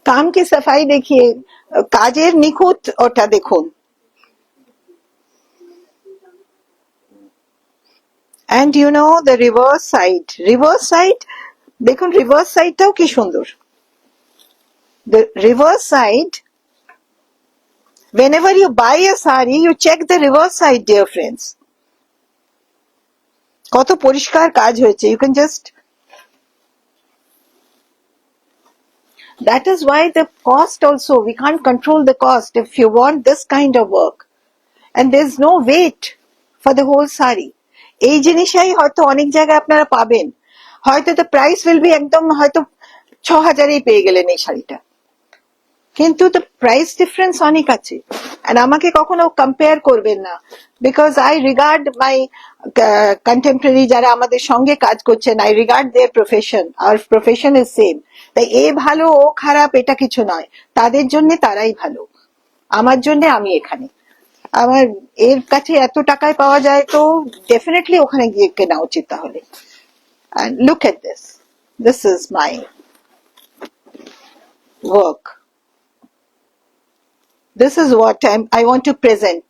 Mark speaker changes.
Speaker 1: काम की सफाई देखिए, काजेर निखुत ওটা দেখুন। And you know the reverse side দেখুন reverse sideটাও কি সুন্দর। The reverse side, whenever you buy a sari, you check the reverse side, dear friends. কত পরিষ্কার কাজ হয়েছে, you can just, that is why the cost also, we can't control the cost if you want this kind of work, and there's no weight for the whole sari. এই জিনিসই হয়তো অনেক জায়গায় আপনারা পাবেন, হয়তো the price will be একদম হয়তো ৬,০০০-এই পেয়ে গেলেন এই শাড়িটা, কিন্তু the price difference অনেক আছে, and আমাকে কখনো compare করবেন না, because I regard my contemporary যারা আমাদের সঙ্গে কাজ করছেন, I regard their profession, our profession is same, তাই এ ভালো ও খারাপ এটা কিছু নয়, তাদের জন্য তারাই ভালো, আমার জন্য আমি এখানে, আমার এর কাছে এত টাকায় পাওয়া যায় তো definitely ওখানে গিয়ে কেনা উচিত তাহলে। And look at this is my work, this is what I want to present.